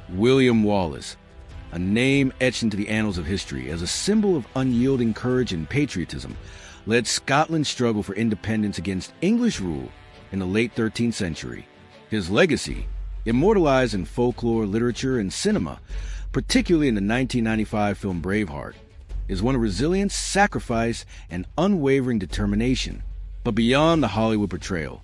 William Wallace, a name etched into the annals of history as a symbol of unyielding courage and patriotism, led Scotland's struggle for independence against English rule in the late 13th century. His legacy, immortalized in folklore, literature, and cinema, particularly in the 1995 film Braveheart, is one of resilience, sacrifice, and unwavering determination. But beyond the Hollywood portrayal,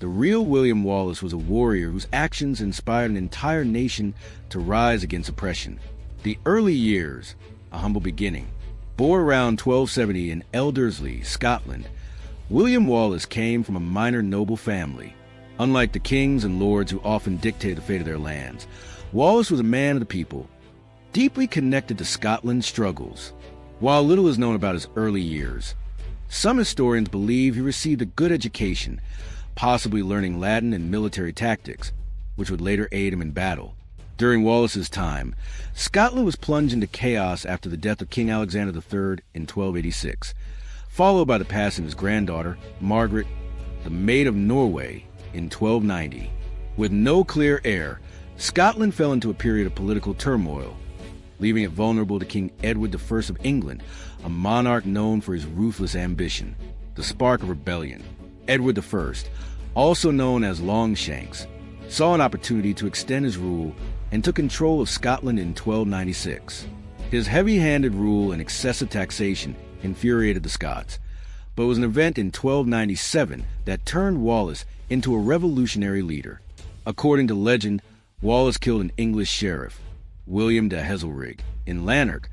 the real William Wallace was a warrior whose actions inspired an entire nation to rise against oppression. The early years, a humble beginning, born around 1270 in Elderslie, Scotland, William Wallace came from a minor noble family. Unlike the kings and lords who often dictated the fate of their lands, Wallace was a man of the people, deeply connected to Scotland's struggles. While little is known about his early years, some historians believe he received a good education, possibly learning Latin and military tactics, which would later aid him in battle. During Wallace's time, Scotland was plunged into chaos after the death of King Alexander III in 1286, followed by the passing of his granddaughter, Margaret, the Maid of Norway, in 1290. With no clear heir, Scotland fell into a period of political turmoil, leaving it vulnerable to King Edward I of England, a monarch known for his ruthless ambition. The spark of rebellion, Edward I, also known as Longshanks, saw an opportunity to extend his rule and took control of Scotland in 1296. His heavy-handed rule and excessive taxation infuriated the Scots, but it was an event in 1297 that turned Wallace into a revolutionary leader. According to legend, Wallace killed an English sheriff, William de Hazelrig, in Lanark,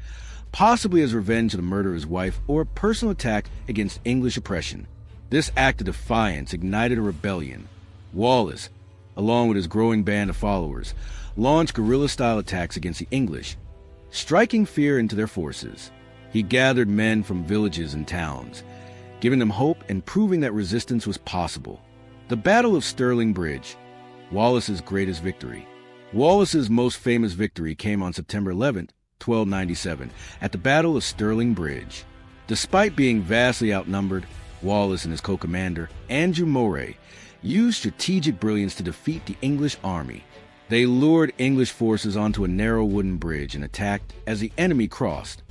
possibly as revenge for the murder of his wife or a personal attack against English oppression. This act of defiance ignited a rebellion. Wallace, along with his growing band of followers, launched guerrilla-style attacks against the English, striking fear into their forces. He gathered men from villages and towns, giving them hope and proving that resistance was possible. The Battle of Stirling Bridge, Wallace's greatest victory. Wallace's most famous victory came on September 11, 1297, at the Battle of Stirling Bridge. Despite being vastly outnumbered, Wallace and his co-commander, Andrew Moray, used strategic brilliance to defeat the English army. They lured English forces onto a narrow wooden bridge and attacked as the enemy crossed,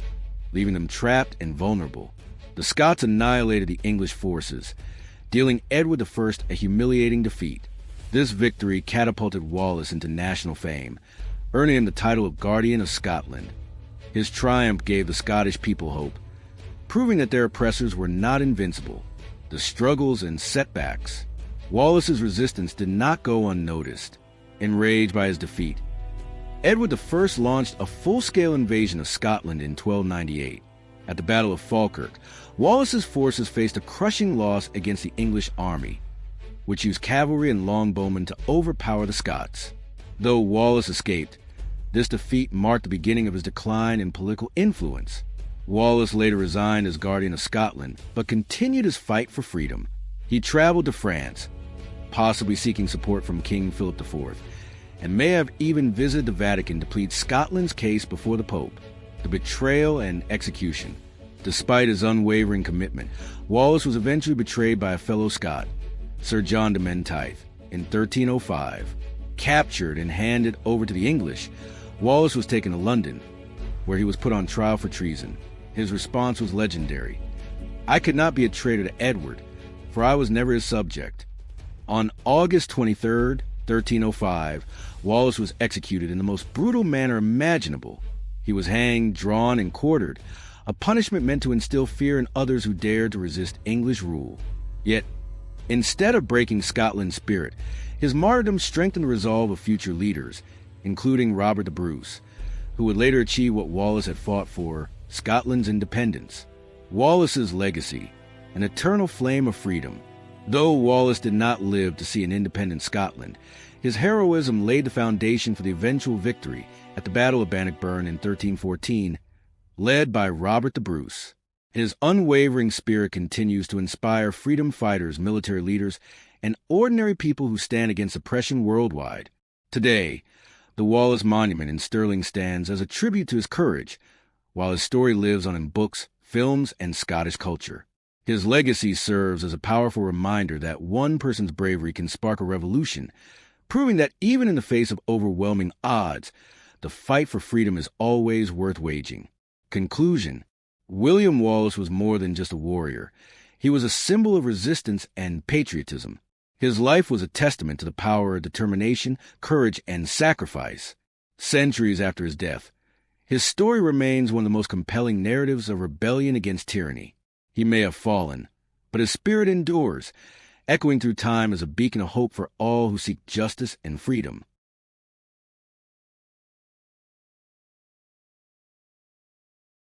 leaving them trapped and vulnerable. The Scots annihilated the English forces, dealing Edward I a humiliating defeat. This victory catapulted Wallace into national fame, earning him the title of Guardian of Scotland. His triumph gave the Scottish people hope, proving that their oppressors were not invincible. The struggles and setbacks. Wallace's resistance did not go unnoticed. Enraged by his defeat, Edward I launched a full-scale invasion of Scotland in 1298. At the Battle of Falkirk, Wallace's forces faced a crushing loss against the English army, which used cavalry and longbowmen to overpower the Scots. Though Wallace escaped, this defeat marked the beginning of his decline in political influence. Wallace later resigned as Guardian of Scotland, but continued his fight for freedom. He traveled to France, possibly seeking support from King Philip IV, and may have even visited the Vatican to plead Scotland's case before the Pope. The betrayal and execution. Despite his unwavering commitment, Wallace was eventually betrayed by a fellow Scot, Sir John de Menteith, in 1305. Captured and handed over to the English, Wallace was taken to London, where he was put on trial for treason. His response was legendary. "I could not be a traitor to Edward, for I was never his subject." On August 23, 1305, Wallace was executed in the most brutal manner imaginable. He was hanged, drawn, and quartered, a punishment meant to instill fear in others who dared to resist English rule. Yet, instead of breaking Scotland's spirit, his martyrdom strengthened the resolve of future leaders, including Robert the Bruce, who would later achieve what Wallace had fought for, Scotland's independence. Wallace's legacy, an eternal flame of freedom. Though Wallace did not live to see an independent Scotland, his heroism laid the foundation for the eventual victory at the Battle of Bannockburn in 1314, led by Robert the Bruce. His unwavering spirit continues to inspire freedom fighters, military leaders, and ordinary people who stand against oppression worldwide. Today, the Wallace Monument in Stirling stands as a tribute to his courage, while his story lives on in books, films, and Scottish culture. His legacy serves as a powerful reminder that one person's bravery can spark a revolution, proving that even in the face of overwhelming odds, the fight for freedom is always worth waging. Conclusion: William Wallace was more than just a warrior. He was a symbol of resistance and patriotism. His life was a testament to the power of determination, courage, and sacrifice. Centuries after his death, his story remains one of the most compelling narratives of rebellion against tyranny. He may have fallen, but his spirit endures, echoing through time as a beacon of hope for all who seek justice and freedom.